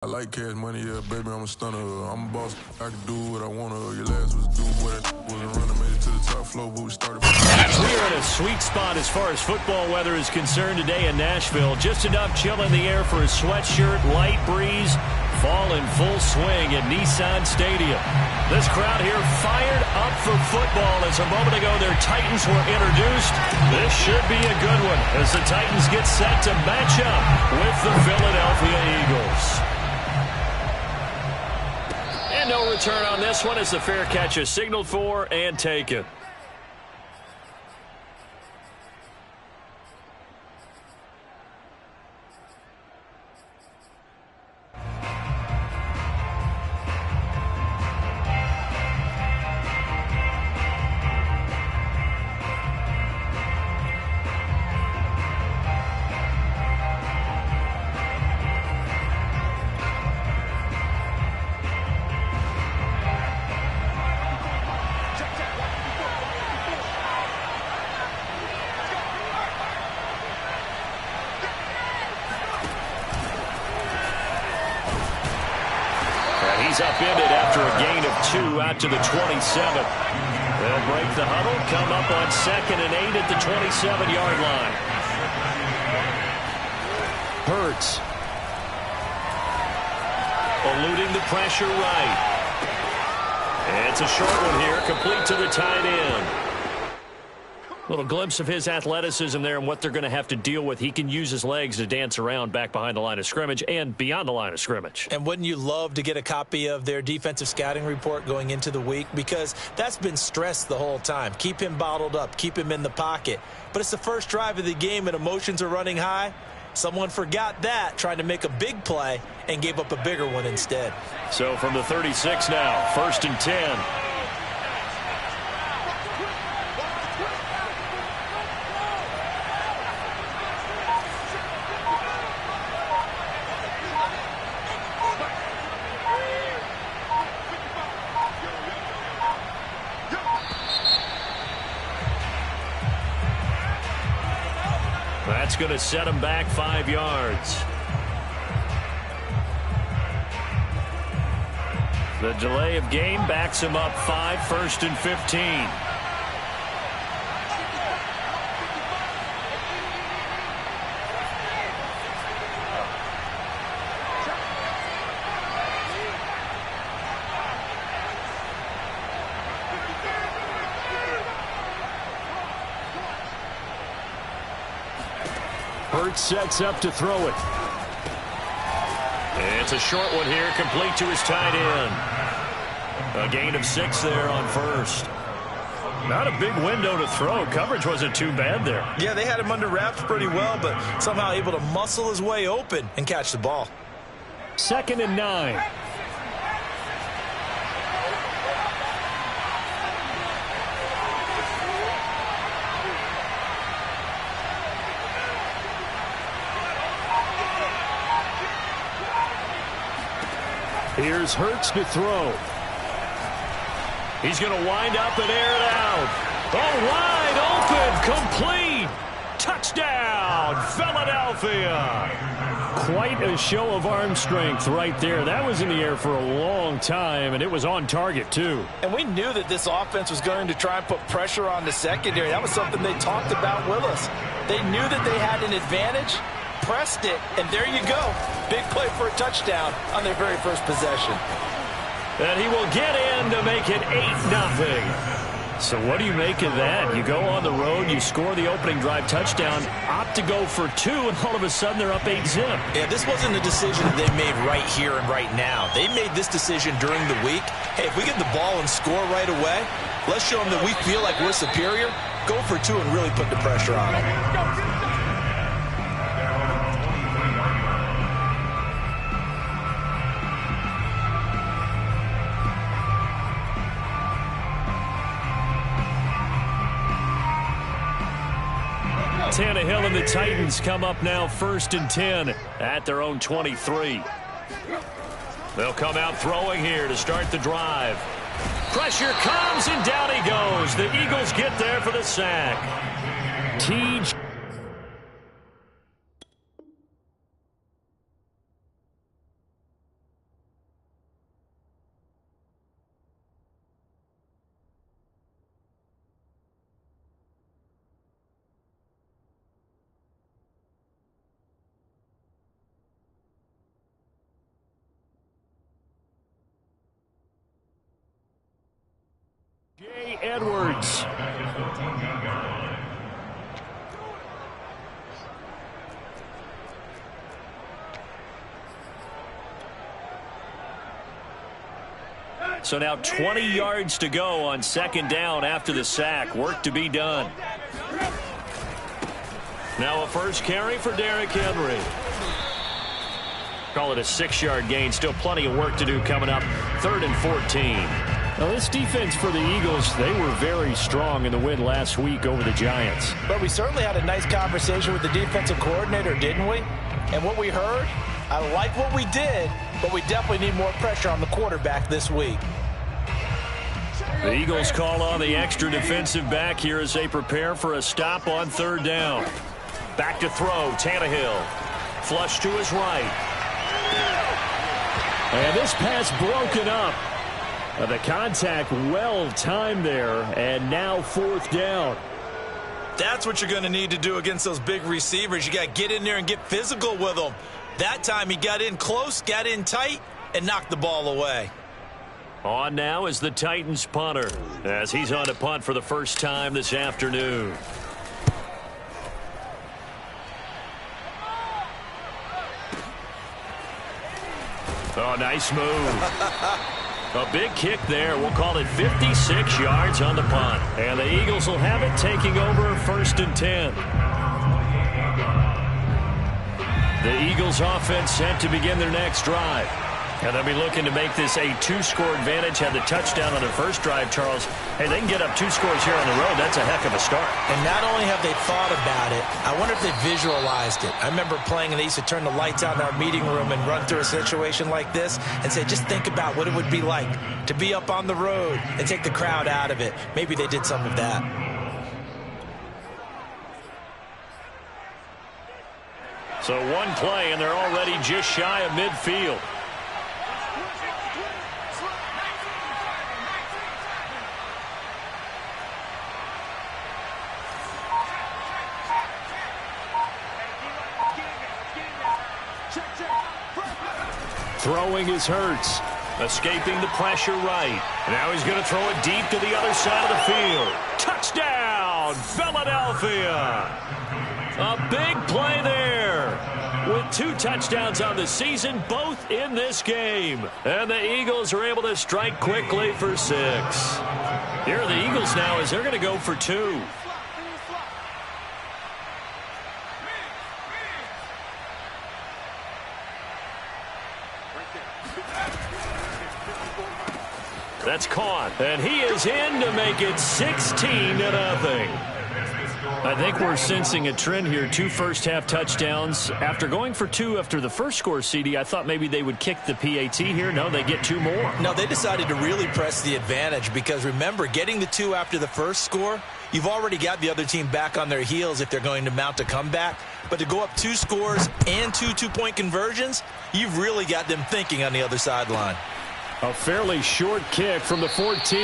I like cash money, yeah, baby, I'm a stunner. I'm a boss, I can do what I want to. Your last was do what wasn't running, made it to the top floor, but we started. We are in a sweet spot as far as football weather is concerned today in Nashville. Just enough chill in the air for a sweatshirt, light breeze, fall in full swing at Nissan Stadium. This crowd here fired up for football as a moment ago their Titans were introduced. This should be a good one as the Titans get set to match up with the Philadelphia Eagles. And no return on this one as the fair catch is signaled for and taken. He's upended after a gain of 2 out to the 27. They'll break the huddle, come up on 2nd and 8 at the 27-yard line. Hurts. Eluding the pressure right. And it's a short one here, complete to the tight end. Little glimpse of his athleticism there and what they're going to have to deal with. He can use his legs to dance around back behind the line of scrimmage and beyond the line of scrimmage. And wouldn't you love to get a copy of their defensive scouting report going into the week? Because that's been stressed the whole time. Keep him bottled up. Keep him in the pocket. But it's the first drive of the game and emotions are running high. Someone forgot that, trying to make a big play, and gave up a bigger one instead. So from the 36 now, 1st and 10. That's going to set him back 5 yards. The delay of game backs him up 5, 1st and 15. Hurts sets up to throw it. It's a short one here, complete to his tight end. A gain of 6 there on 1st. Not a big window to throw. Coverage wasn't too bad there. Yeah, they had him under wraps pretty well, but somehow able to muscle his way open and catch the ball. 2nd and 9. Here's Hurts to throw. He's going to wind up and air it out. Oh, wide open, complete. Touchdown, Philadelphia. Quite a show of arm strength right there. That was in the air for a long time, and it was on target, too. And we knew that this offense was going to try and put pressure on the secondary. That was something they talked about with us. They knew that they had an advantage, pressed it, and there you go. Big play for a touchdown on their very first possession. And he will get in to make it 8-0. So what do you make of that? You go on the road, you score the opening drive touchdown, opt to go for 2, and all of a sudden they're up 8-0. Yeah, this wasn't a decision that they made right here and right now. They made this decision during the week. Hey, if we get the ball and score right away, let's show them that we feel like we're superior. Go for 2 and really put the pressure on them. Tannehill and the Titans come up now 1st and 10 at their own 23. They'll come out throwing here to start the drive. Pressure comes, and down he goes. The Eagles get there for the sack. T.J. Edwards. So now 20 yards to go on second down after the sack. Work to be done. Now a first carry for Derrick Henry. Call it a 6-yard gain. Still plenty of work to do coming up. 3rd and 14. Now this defense for the Eagles, they were very strong in the win last week over the Giants. But we certainly had a nice conversation with the defensive coordinator, didn't we? And what we heard, I like what we did, but we definitely need more pressure on the quarterback this week. The Eagles call on the extra defensive back here as they prepare for a stop on 3rd down. Back to throw, Tannehill. Flush to his right. And this pass broken up. The contact well timed there, and now 4th down. That's what you're going to need to do against those big receivers. You got to get in there and get physical with them. That time he got in close, got in tight, and knocked the ball away. On now is the Titans punter, as he's on to punt for the first time this afternoon. Oh, nice move. A big kick there. We'll call it 56 yards on the punt. And the Eagles will have it, taking over 1st and 10. The Eagles offense set to begin their next drive. And they'll be looking to make this a 2-score advantage. Had the touchdown on their first drive, Charles. Hey, they can get up 2 scores here on the road. That's a heck of a start. And not only have they thought about it, I wonder if they visualized it. I remember playing, and they used to turn the lights out in our meeting room and run through a situation like this and say, just think about what it would be like to be up on the road and take the crowd out of it. Maybe they did some of that. So one play, and they're already just shy of midfield. Throwing is Hurts. Escaping the pressure right. Now he's going to throw it deep to the other side of the field. Touchdown, Philadelphia. A big play there. With 2 touchdowns on the season, both in this game. And the Eagles are able to strike quickly for 6. Here are the Eagles now as they're going to go for 2. That's caught, and he is in to make it 16-0. I think we're sensing a trend here. 2 first-half touchdowns. After going for 2 after the first score, CD, I thought maybe they would kick the PAT here. No, they get 2 more. No, they decided to really press the advantage because, remember, getting the 2 after the first score, you've already got the other team back on their heels if they're going to mount a comeback. But to go up 2 scores and 2 two-point conversions, you've really got them thinking on the other sideline. A fairly short kick from the 14.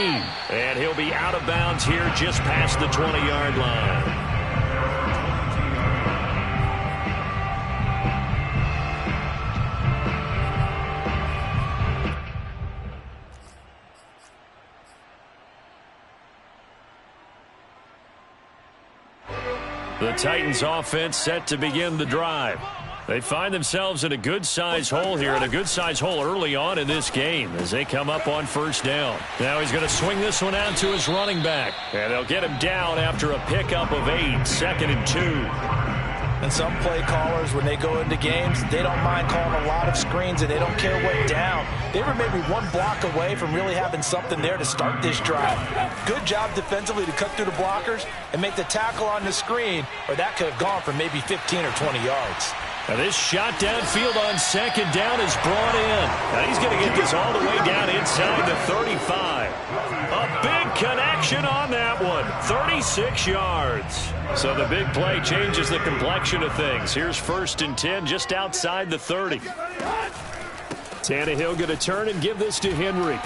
And he'll be out of bounds here just past the 20-yard line. The Titans offense set to begin the drive. They find themselves in a good-sized hole here, and a good-sized hole early on in this game as they come up on 1st down. Now he's going to swing this one out to his running back, and they'll get him down after a pickup of 8, 2nd and 2. And some play callers, when they go into games, they don't mind calling a lot of screens, and they don't care what down. They were maybe 1 block away from really having something there to start this drive. Good job defensively to cut through the blockers and make the tackle on the screen, or that could have gone for maybe 15 or 20 yards. Now this shot downfield on 2nd down is brought in. Now he's going to get this all the way down inside the 35. A big connection on that one. 36 yards. So the big play changes the complexion of things. Here's 1st and 10 just outside the 30. Tannehill going to turn and give this to Henry.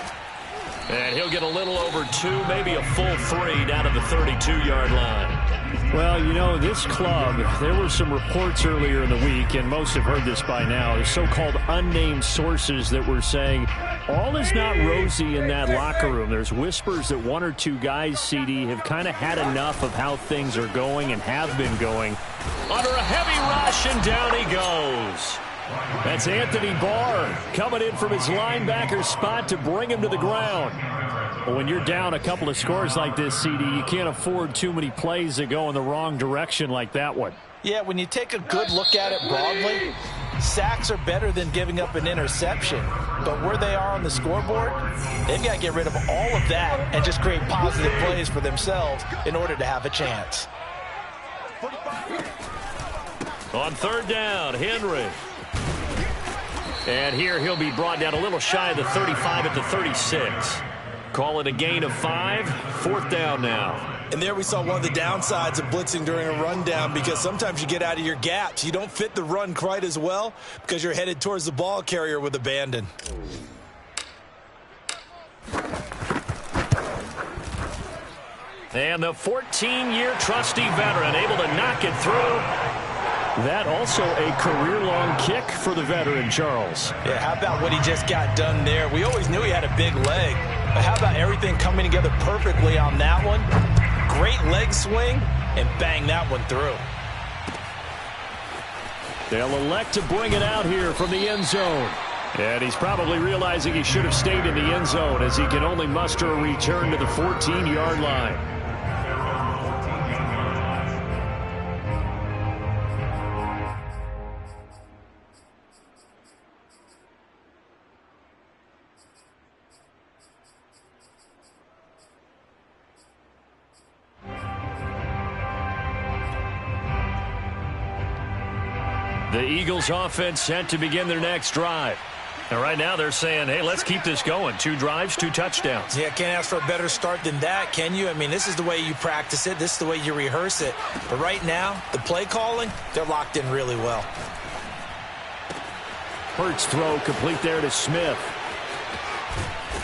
And he'll get a little over 2, maybe a full 3 down to the 32-yard line. Well, you know, this club, there were some reports earlier in the week, and most have heard this by now, the so-called unnamed sources that were saying all is not rosy in that locker room. There's whispers that one or two guys, CD, have kind of had enough of how things are going and have been going. Under a heavy rush, and down he goes. That's Anthony Barr coming in from his linebacker spot to bring him to the ground. But when you're down a couple of scores like this, CD, you can't afford too many plays that go in the wrong direction like that one. Yeah, when you take a good look at it broadly, sacks are better than giving up an interception. But where they are on the scoreboard, they've got to get rid of all of that and just create positive plays for themselves in order to have a chance. On third down, Henry. And here he'll be brought down a little shy of the 35 at the 36. Call it a gain of 5. Fourth down now. And there we saw one of the downsides of blitzing during a rundown, because sometimes you get out of your gaps. You don't fit the run quite as well because you're headed towards the ball carrier with abandon. And the 14-year trusty veteran able to knock it through. That also a career-long kick for the veteran, Charles. Yeah, how about what he just got done there? We always knew he had a big leg. But how about everything coming together perfectly on that one? Great leg swing, and bang that one through. They'll elect to bring it out here from the end zone. And he's probably realizing he should have stayed in the end zone, as he can only muster a return to the 14-yard line. The Eagles offense set to begin their next drive. And right now they're saying, hey, let's keep this going. 2 drives, 2 touchdowns. Yeah, can't ask for a better start than that, can you? I mean, this is the way you practice it. This is the way you rehearse it. But right now, the play calling, they're locked in really well. Hurts throw complete there to Smith.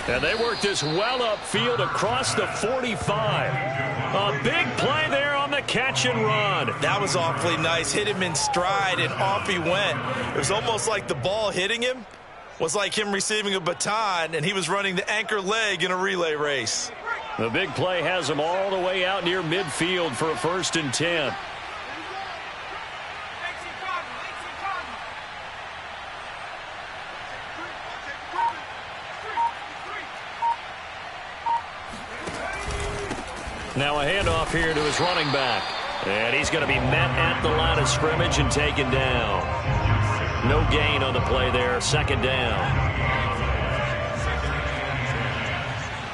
And they work this well upfield across the 45. A big play there on the catch and run. That was awfully nice. Hit him in stride, and off he went. It was almost like the ball hitting him was like him receiving a baton, and he was running the anchor leg in a relay race. The big play has him all the way out near midfield for a 1st and 10. Now a handoff here to his running back. And he's going to be met at the line of scrimmage and taken down. No gain on the play there. 2nd down.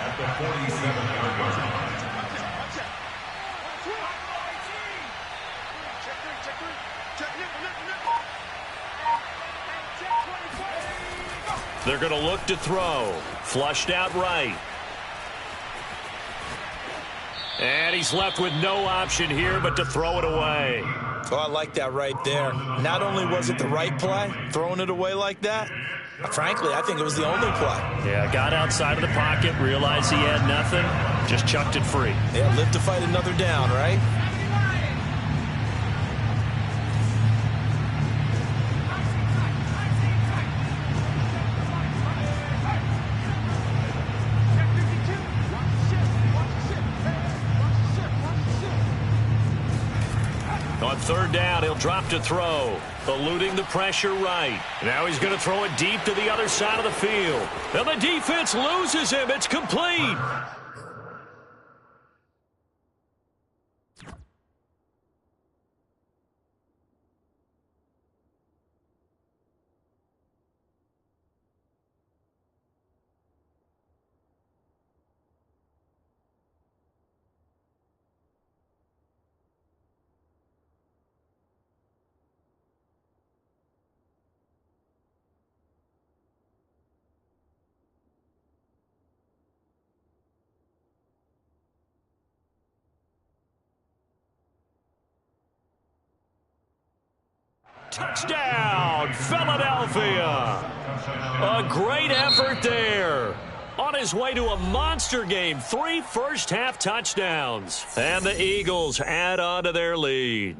At the 47-yard line. They're going to look to throw. Flushed out right. And he's left with no option here but to throw it away. Oh, I like that right there. Not only was it the right play, throwing it away like that, frankly, I think it was the only play. Yeah, got outside of the pocket, realized he had nothing, just chucked it free. Yeah, live to fight another down, right? On 3rd down, he'll drop to throw, eluding the pressure right. Now he's going to throw it deep to the other side of the field. And the defense loses him. It's complete. Touchdown, Philadelphia. A great effort there. on his way to a monster game. 3 first-half touchdowns. And the Eagles add on to their lead.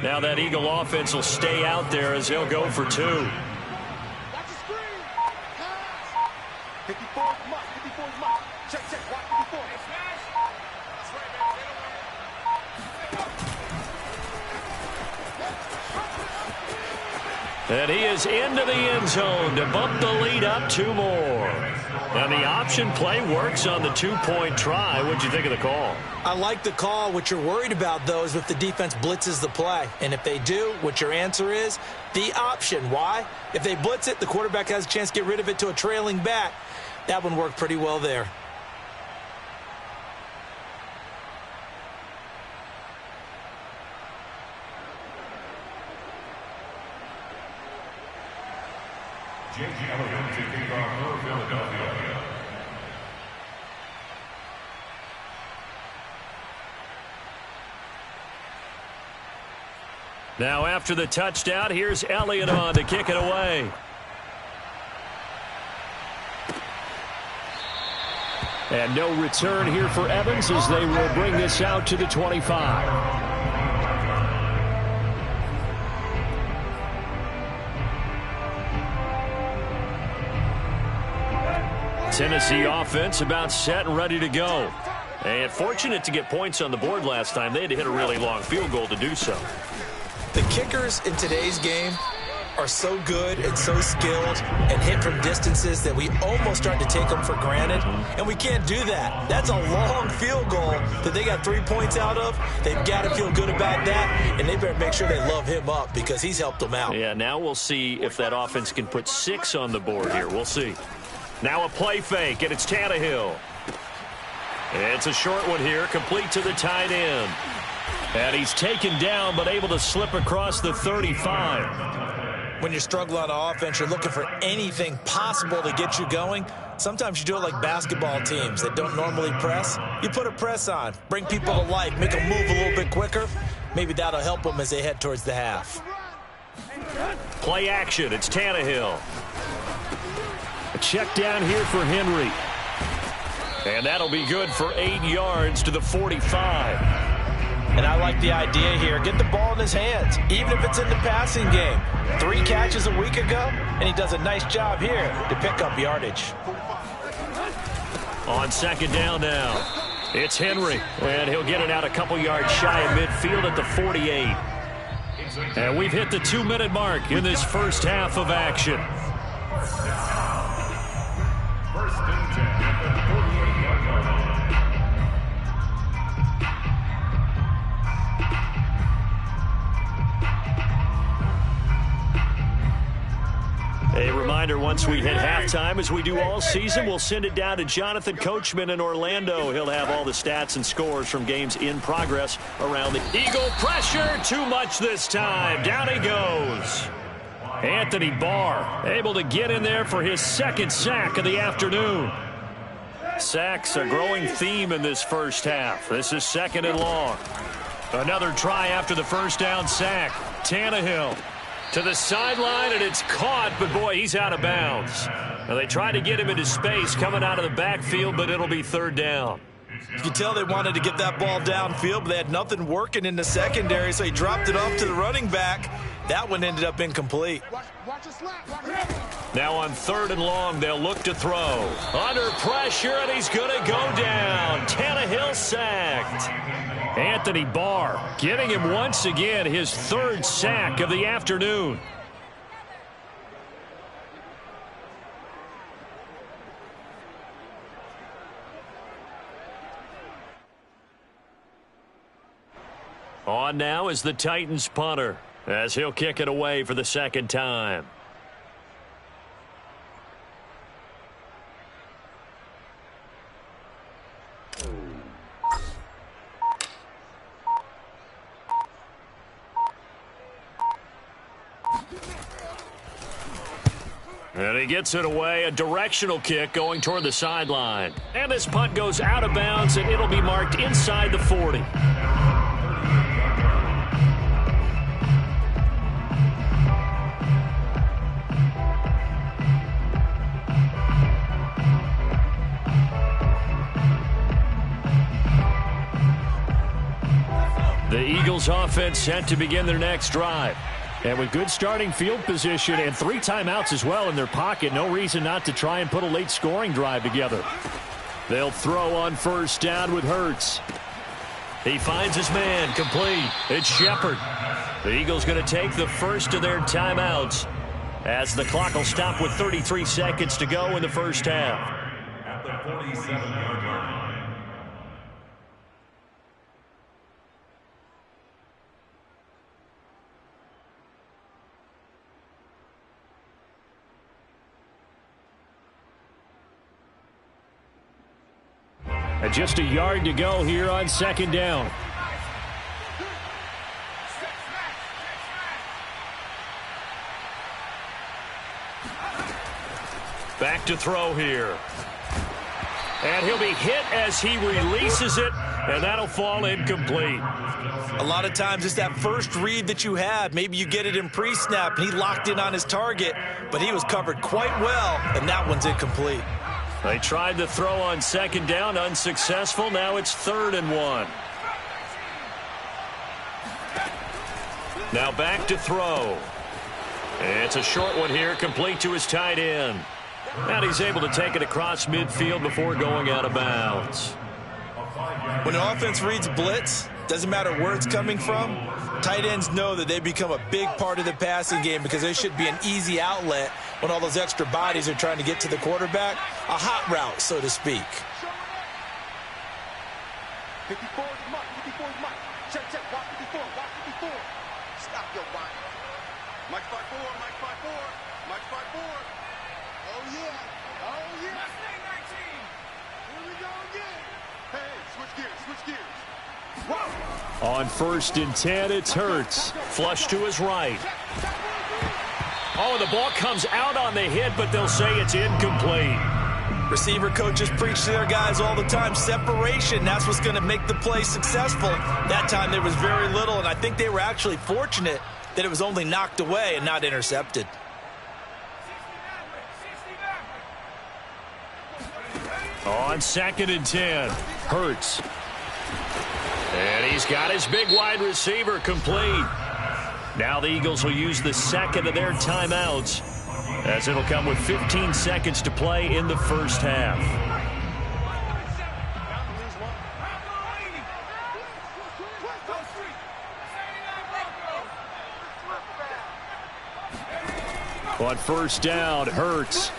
Now that Eagle offense will stay out there as they'll go for 2. Watch the screen. Pass. 54 mark. 54 mark. Check. Watch 54. That's right, baby. And he is into the end zone to bump the lead up 2 more. And the option play works on the 2-point try. What'd you think of the call? I like the call. What you're worried about, though, is if the defense blitzes the play. And if they do, what your answer is, the option. Why? If they blitz it, the quarterback has a chance to get rid of it to a trailing back. That one worked pretty well there. Jake Elliott to kick off for Philadelphia. Now after the touchdown, here's Elliott on to kick it away. And no return here for Evans as they will bring this out to the 25. Tennessee offense about set and ready to go. And fortunate to get points on the board last time. They had to hit a really long field goal to do so. The kickers in today's game are so good and so skilled and hit from distances that we almost start to take them for granted, and we can't do that. That's a long field goal that they got 3 points out of. They've got to feel good about that, and they better make sure they love him up because he's helped them out. Yeah, now we'll see if that offense can put 6 on the board here. We'll see. Now a play fake, and it's Tannehill. It's a short one here, complete to the tight end. And he's taken down, but able to slip across the 35. When you're struggling on offense, you're looking for anything possible to get you going. Sometimes you do it like basketball teams that don't normally press. You put a press on, bring people to life, make them move a little bit quicker. Maybe that'll help them as they head towards the half. Play action, it's Tannehill. A check down here for Henry. And that'll be good for 8 yards to the 45. And I like the idea here. Get the ball in his hands, even if it's in the passing game. 3 catches a week ago, and he does a nice job here to pick up yardage. On second down now, it's Henry. And he'll get it out a couple yards shy of midfield at the 48. And we've hit the 2-minute mark in this first half of action. First and 10 at the 48-yard line. A reminder, once we hit halftime, as we do all season, we'll send it down to Jonathan Coachman in Orlando. He'll have all the stats and scores from games in progress around the Eagle. Pressure, too much this time. Down he goes. Anthony Barr able to get in there for his 2nd sack of the afternoon. Sacks a growing theme in this first half. This is 2nd and long. Another try after the first down sack. Tannehill to the sideline, and it's caught, but boy, he's out of bounds. Now they try to get him into space coming out of the backfield, but it'll be 3rd down. You can tell they wanted to get that ball downfield, but they had nothing working in the secondary, so he dropped it off to the running back. That one ended up incomplete. Now on 3rd and long, they'll look to throw. Under pressure, and he's going to go down. Tannehill sacked. Anthony Barr getting him once again his 3rd sack of the afternoon. On now is the Titans punter, as he'll kick it away for the second time. And he gets it away, a directional kick going toward the sideline. And this punt goes out of bounds, and it'll be marked inside the 40. The Eagles offense set to begin their next drive. And with good starting field position and 3 timeouts as well in their pocket, no reason not to try and put a late scoring drive together. They'll throw on first down with Hurts. He finds his man, complete. It's Shepard. The Eagles going to take the first of their timeouts as the clock will stop with 33 seconds to go in the first half. At the 47-yard line. And just a yard to go here on second down. Back to throw here. And he'll be hit as he releases it, and that'll fall incomplete. A lot of times it's that first read that you have. Maybe you get it in pre-snap, and he locked in on his target, but he was covered quite well, and that one's incomplete. They tried to throw on second down, unsuccessful. Now it's 3rd and 1. Now back to throw. It's a short one here, complete to his tight end. And he's able to take it across midfield before going out of bounds. When an offense reads blitz, doesn't matter where it's coming from, tight ends know that they become a big part of the passing game because they should be an easy outlet when all those extra bodies are trying to get to the quarterback. A hot route, so to speak. 54 is Mike. 54 is Mike. Check, check. Watch 54. Watch 54. Stop your whine. Mike 5-4. Mike 5-4. Mike 5-4. Oh, yeah. Oh, yeah. Here we go again. Hey, switch gears. Switch gears. Whoa. On 1st and 10, it's Hurts. Flush to his right. Oh, the ball comes out on the hit, but they'll say it's incomplete. Receiver coaches preach to their guys all the time. Separation, that's what's going to make the play successful. That time there was very little, and I think they were actually fortunate that it was only knocked away and not intercepted. On 2nd and 10, Hurts. And he's got his big wide receiver complete. Now the Eagles will use the second of their timeouts as it'll come with 15 seconds to play in the first half. On first down, Hurts.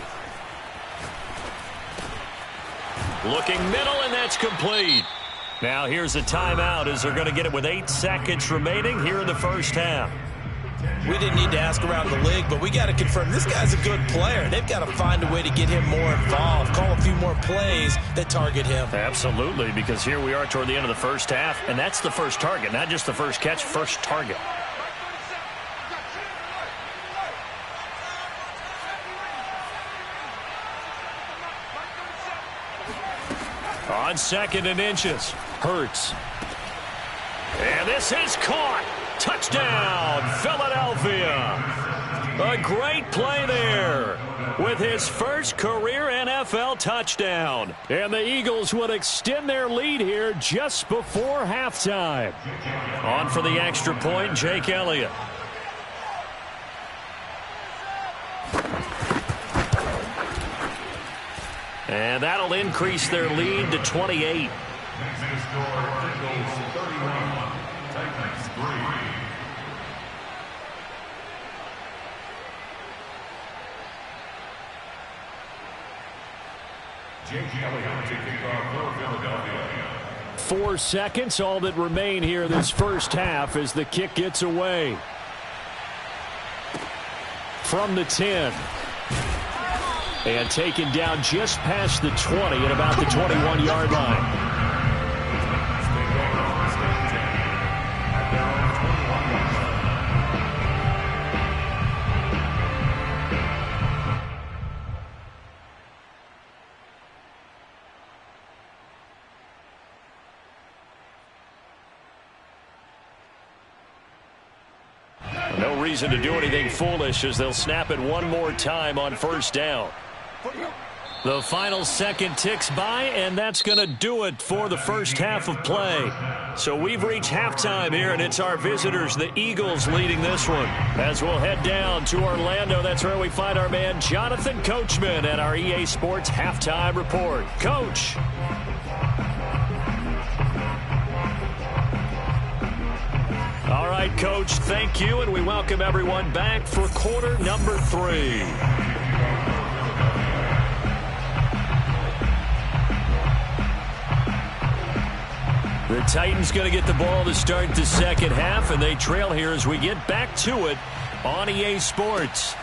Looking middle, and that's complete. Now here's a timeout as they're going to get it with 8 seconds remaining here in the first half. We didn't need to ask around the league, but we got to confirm this guy's a good player. They've got to find a way to get him more involved, call a few more plays that target him. Absolutely, because here we are toward the end of the first half, and that's the first target, not just the first catch, first target. On 2nd and inches, Hurts. And this is caught. Touchdown, Philadelphia. A great play there with his first career NFL touchdown. And the Eagles would extend their lead here just before halftime. On for the extra point, Jake Elliott. And that'll increase their lead to 28. Jake Elliott to kick off for Philadelphia. 4 seconds, all that remain here this first half as the kick gets away. From the 10. And taken down just past the 20 at about the 21-yard line. No reason to do anything foolish as they'll snap it one more time on first down. The final second ticks by, and that's going to do it for the first half of play. So we've reached halftime here, and it's our visitors, the Eagles, leading this one. As we'll head down to Orlando, that's where we find our man Jonathan Coachman at our EA Sports Halftime Report. Coach. All right, Coach, thank you, and we welcome everyone back for quarter number 3. The Titans going to get the ball to start the second half, and they trail here as we get back to it on EA Sports.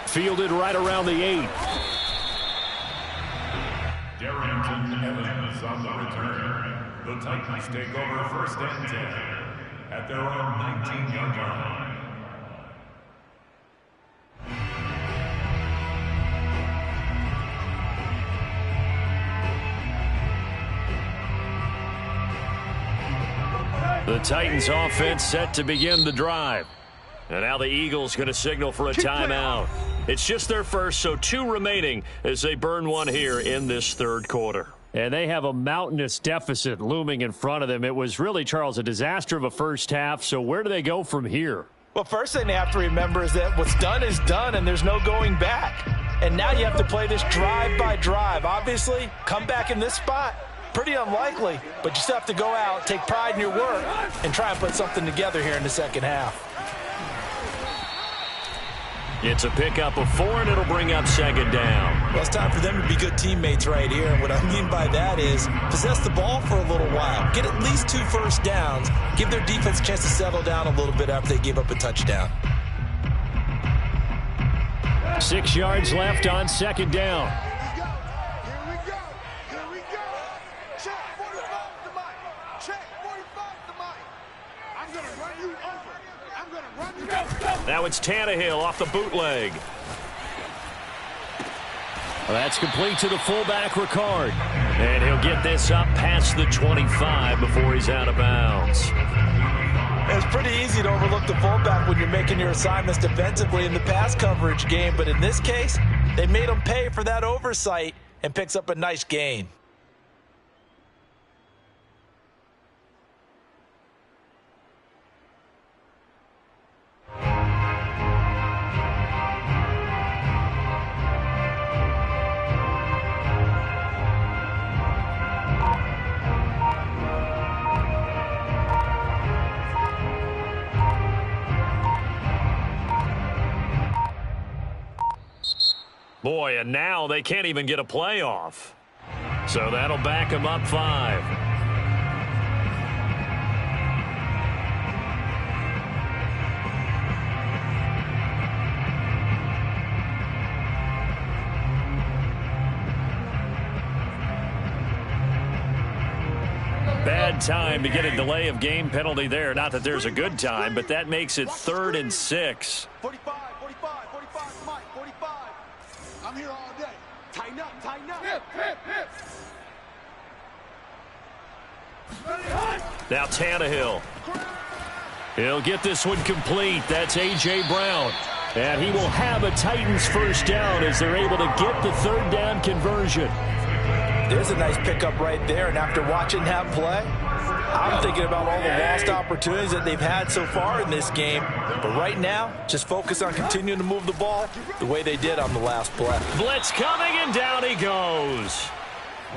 Fielded right around the 8. Darrington Evans on the return. The Titans take over first and 10 at their own 19-yard line. The Titans offense set to begin the drive. And now the Eagles going to signal for a timeout. It's just their first, so 2 remaining as they burn one here in this third quarter. And they have a mountainous deficit looming in front of them. It was really, Charles, a disaster of a first half. So where do they go from here? Well, first thing they have to remember is that what's done is done, and there's no going back. And now you have to play this drive by drive. Obviously, come back in this spot, pretty unlikely, but you still have to go out, take pride in your work, and try and put something together here in the second half. It's a pickup of 4, and it'll bring up second down. Well, it's time for them to be good teammates right here. And what I mean by that is possess the ball for a little while. Get at least 2 first downs. Give their defense a chance to settle down a little bit after they give up a touchdown. 6 yards left on second down. Here we go. Here we go. Check 45 to Mike. Check 45 to Mike. I'm going to run you over. I'm going to run you over. Now it's Tannehill off the bootleg. Well, that's complete to the fullback, Ricard. And he'll get this up past the 25 before he's out of bounds. It's pretty easy to overlook the fullback when you're making your assignments defensively in the pass coverage game. But in this case, they made him pay for that oversight and picks up a nice gain. Boy, and now they can't even get a playoff. So that'll back them up 5. Bad time to get a delay of game penalty there. Not that there's a good time, but that makes it 3rd and 6. 45, 45, 45, Mike, 45. I'm here all day. Tighten up, tighten up. Now Tannehill. He'll get this one complete. That's A.J. Brown. And he will have a Titans first down as they're able to get the 3rd down conversion. There's a nice pickup right there, and after watching that play, I'm thinking about all the lost opportunities that they've had so far in this game. But right now, just focus on continuing to move the ball the way they did on the last play. Blitz coming, and down he goes.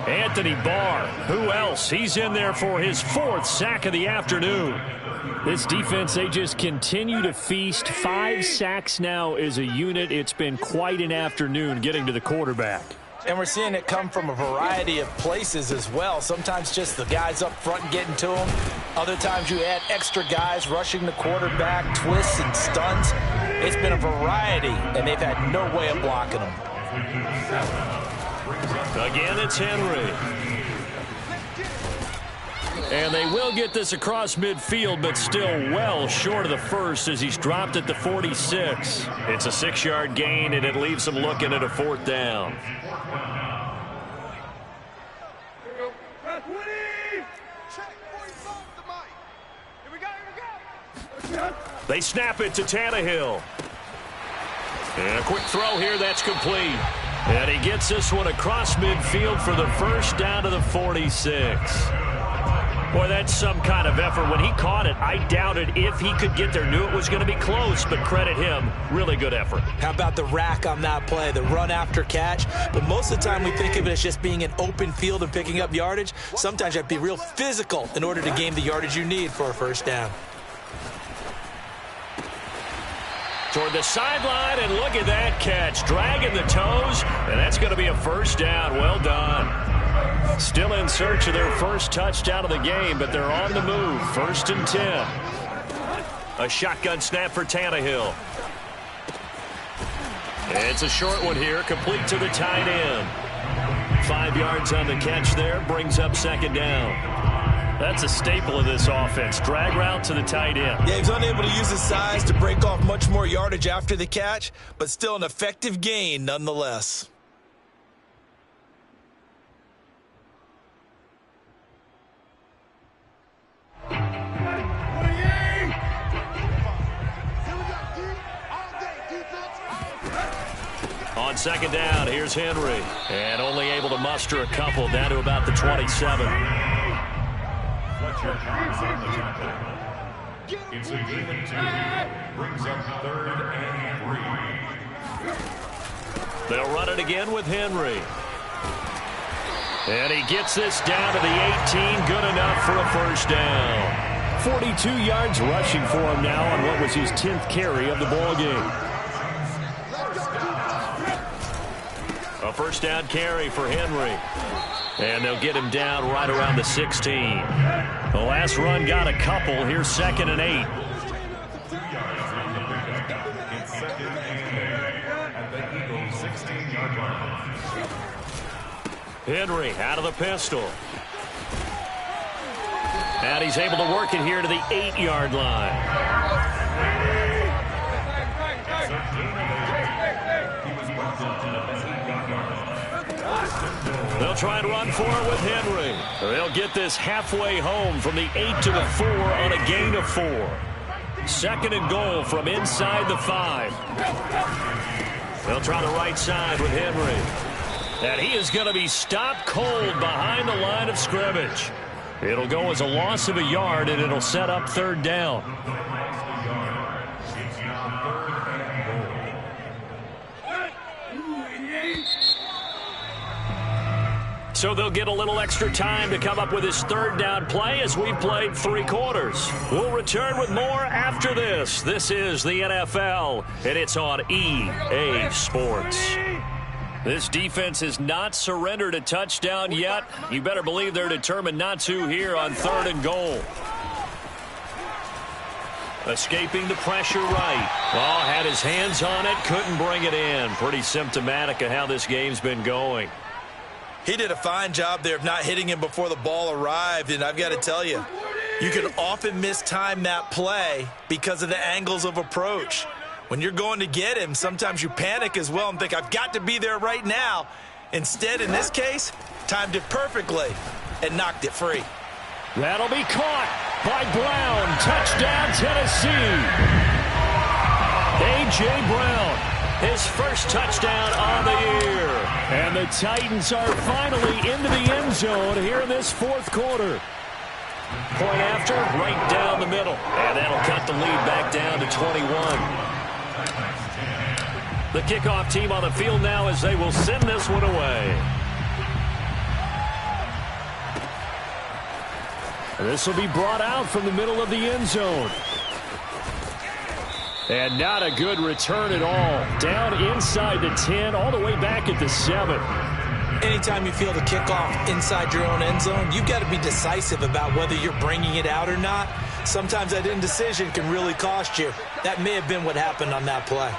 Anthony Barr. Who else? He's in there for his 4th sack of the afternoon. This defense, they just continue to feast. 5 sacks now as a unit. It's been quite an afternoon getting to the quarterback. And we're seeing it come from a variety of places as well. Sometimes just the guys up front getting to him. Other times you add extra guys rushing the quarterback, twists and stunts. It's been a variety, and they've had no way of blocking him. Again, it's Henry. And they will get this across midfield, but still well short of the first as he's dropped at the 46. It's a 6-yard gain, and it leaves them looking at a 4th down. They snap it to Tannehill. And a quick throw here, that's complete. And he gets this one across midfield for the first down to the 46. Boy, that's some kind of effort. When he caught it, I doubted if he could get there. Knew it was going to be close, but credit him. Really good effort. How about the rack on that play, the run after catch? But most of the time we think of it as just being an open field and picking up yardage. Sometimes you have to be real physical in order to gain the yardage you need for a first down. Toward the sideline, and look at that catch. Dragging the toes, and that's going to be a first down. Well done. Still in search of their first touchdown of the game, but they're on the move. 1st and 10. A shotgun snap for Tannehill. It's a short one here, complete to the tight end. 5 yards on the catch there, brings up 2nd down. That's a staple of this offense. Drag route to the tight end. Yeah, he's unable to use his size to break off much more yardage after the catch, but still an effective gain nonetheless. On 2nd down, here's Henry. And only able to muster a couple down to about the 27. Fletcher comes on the tackle. It's a gain of 2. Brings up 3rd and 3. They'll run it again with Henry. And he gets this down to the 18. Good enough for a first down. 42 yards rushing for him now on what was his 10th carry of the ball game. A first down carry for Henry. And they'll get him down right around the 16. The last run got a couple. Here's 2nd and 8. It's 2nd and 8 at the Eagles' 16-yard line. Henry out of the pistol. And he's able to work it here to the 8-yard line. They'll try and run for it with Henry. They'll get this halfway home from the 8 to the 4 on a gain of 4. 2nd and goal from inside the 5. They'll try the right side with Henry. And he is going to be stopped cold behind the line of scrimmage. It'll go as a loss of a yard, and it'll set up 3rd down. So they'll get a little extra time to come up with his 3rd down play as we've played 3 quarters. We'll return with more after this. This is the NFL, and it's on EA Sports. This defense has not surrendered a touchdown yet. You better believe they're determined not to here on 3rd and goal. Escaping the pressure right. Oh, had his hands on it, couldn't bring it in. Pretty symptomatic of how this game's been going. He did a fine job there of not hitting him before the ball arrived, and I've got to tell you, you can often mistime that play because of the angles of approach. When you're going to get him, sometimes you panic as well and think, I've got to be there right now. Instead, in this case, timed it perfectly and knocked it free. That'll be caught by Brown. Touchdown, Tennessee. A.J. Brown, his first touchdown on the year. And the Titans are finally into the end zone here in this 4th quarter. Point after, right down the middle. And that'll cut the lead back down to 21. The kickoff team on the field now as they will send this one away. And this will be brought out from the middle of the end zone. And not a good return at all. Down inside the 10, all the way back at the 7. Anytime you feel the kickoff inside your own end zone, you've got to be decisive about whether you're bringing it out or not. Sometimes that indecision can really cost you. That may have been what happened on that play.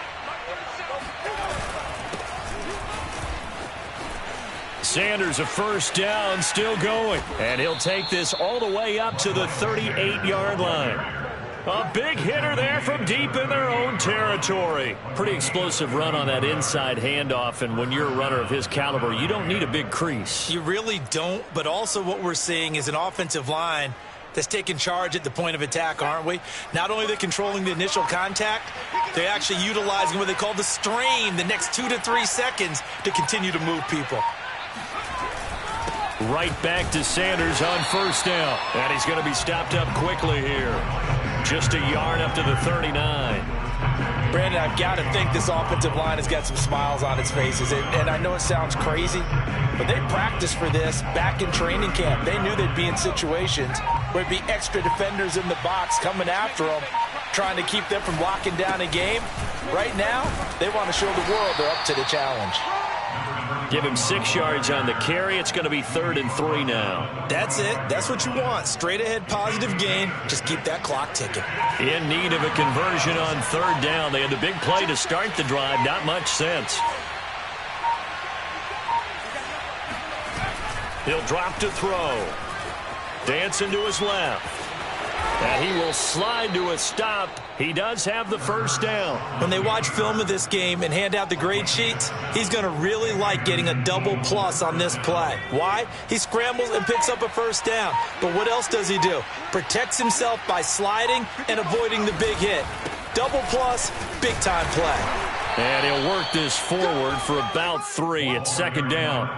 Sanders a first down, still going. And he'll take this all the way up to the 38-yard line. A big hitter there from deep in their own territory. Pretty explosive run on that inside handoff, and when you're a runner of his caliber, you don't need a big crease. You really don't, but also what we're seeing is an offensive line that's taking charge at the point of attack, aren't we? Not only are they controlling the initial contact, they're actually utilizing what they call the strain, the next 2 to 3 seconds, to continue to move people. Right back to Sanders on first down. And he's going to be stopped up quickly here. Just a yard up to the 39. Brandon, I've got to think this offensive line has got some smiles on its faces. And I know it sounds crazy, but they practiced for this back in training camp. They knew they'd be in situations where it'd be extra defenders in the box coming after them, trying to keep them from locking down a game. Right now, they want to show the world they're up to the challenge. Give him 6 yards on the carry. It's going to be 3rd and 3 now. That's it. That's what you want. Straight ahead positive gain. Just keep that clock ticking. In need of a conversion on 3rd down. They had the big play to start the drive. Not much sense. He'll drop to throw. Dancing to his left. And he will slide to a stop. He does have the first down. When they watch film of this game and hand out the grade sheets, he's going to really like getting a double plus on this play. Why? He scrambles and picks up a first down. But what else does he do? Protects himself by sliding and avoiding the big hit. Double plus, big time play. And he'll work this forward for about 3 at 2nd down.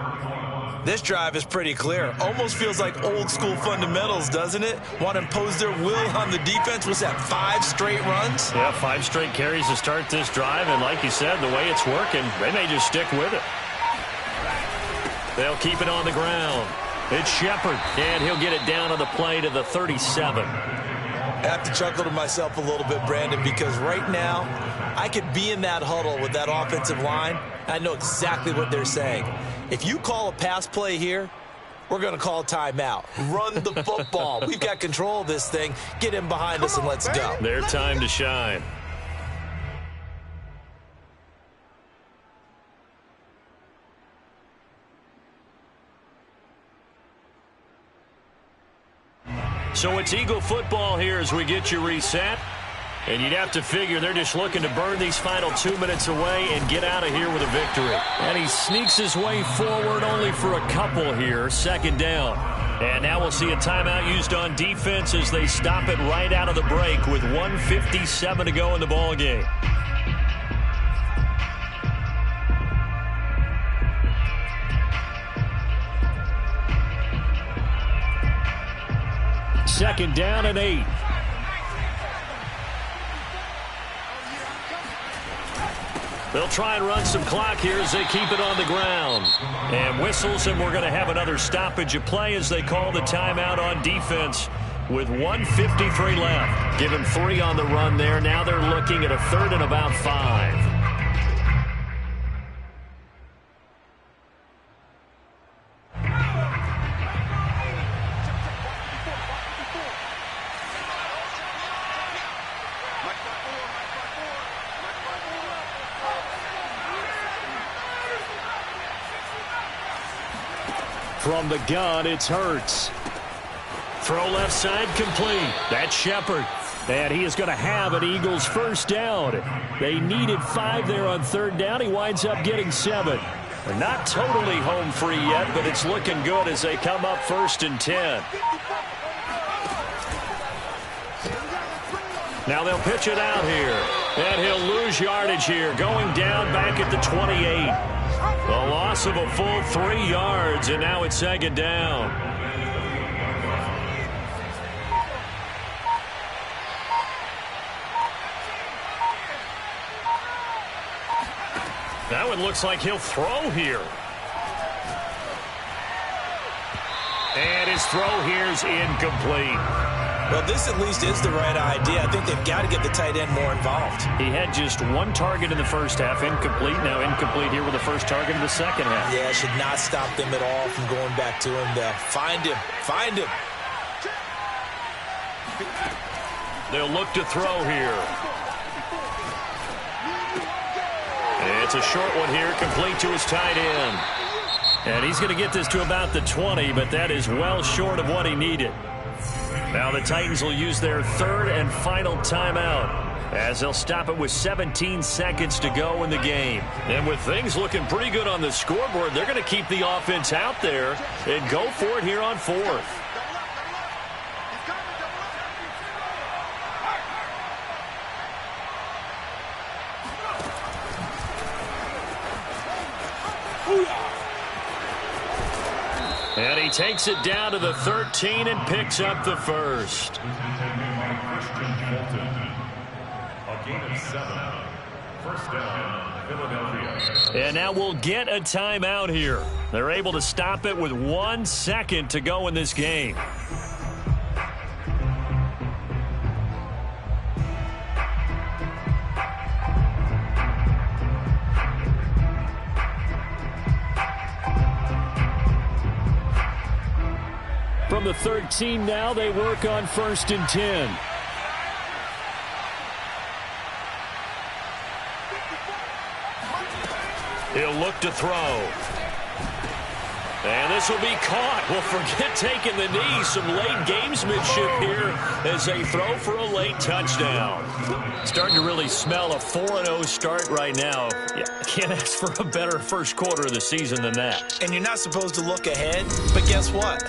This drive is pretty clear. Almost feels like old school fundamentals, doesn't it? Want to impose their will on the defense. Was that 5 straight runs? Yeah, 5 straight carries to start this drive. And like you said, the way it's working, they may just stick with it. They'll keep it on the ground. It's Shepard, and he'll get it down on the play to the 37. I have to chuckle to myself a little bit, Brandon, because right now I could be in that huddle with that offensive line. I know exactly what they're saying. If you call a pass play here, we're going to call a timeout. Run the football. We've got control of this thing. Get in behind us and let's go. Their time to shine. So it's Eagle football here as we get you reset. And you'd have to figure they're just looking to burn these final 2 minutes away and get out of here with a victory. And he sneaks his way forward only for a couple here. 2nd down. And now we'll see a timeout used on defense as they stop it right out of the break with 1:57 to go in the ball game. Second down and 8. They'll try and run some clock here as they keep it on the ground. And whistles, and we're going to have another stoppage of play as they call the timeout on defense with 1:53 left. Give him 3 on the run there. Now they're looking at a 3rd and about 5. From the gun, it's Hurts. Throw left side complete. That's Shepard. And he is going to have an Eagles first down. They needed 5 there on 3rd down. He winds up getting 7. They're not totally home free yet, but it's looking good as they come up 1st and 10. Now they'll pitch it out here. And he'll lose yardage here, going down back at the 28. The loss of a full 3 yards, and now it's 2nd down. That one looks like he'll throw here. And his throw here's incomplete. Well, this at least is the right idea. I think they've got to get the tight end more involved. He had just one target in the first half, incomplete. Now incomplete here with the first target in the second half. Yeah, it should not stop them at all from going back to him. Find him. Find him. They'll look to throw here. It's a short one here, complete to his tight end. And he's going to get this to about the 20, but that is well short of what he needed. Now the Titans will use their third and final timeout as they'll stop it with 17 seconds to go in the game. And with things looking pretty good on the scoreboard, they're going to keep the offense out there and go for it here on fourth. And he takes it down to the 13 and picks up the first. A gain of 7. First down, Philadelphia. And now we'll get a timeout here. They're able to stop it with 1 second to go in this game. From the 13 now, they work on 1st and 10. He'll look to throw. And this will be caught. Well, forget taking the knee. Some late gamesmanship here as they throw for a late touchdown. Starting to really smell a 4-0 start right now. Yeah, can't ask for a better first quarter of the season than that. And you're not supposed to look ahead, but guess what?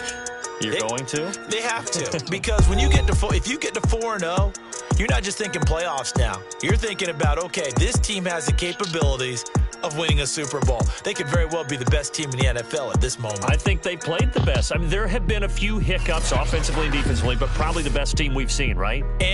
You're going to? They have to. Because when you get to if you get to 4-0, you're not just thinking playoffs now. You're thinking about, okay, this team has the capabilities of winning a Super Bowl. They could very well be the best team in the NFL at this moment. I think they played the best. I mean, there have been a few hiccups offensively and defensively, but probably the best team we've seen, right?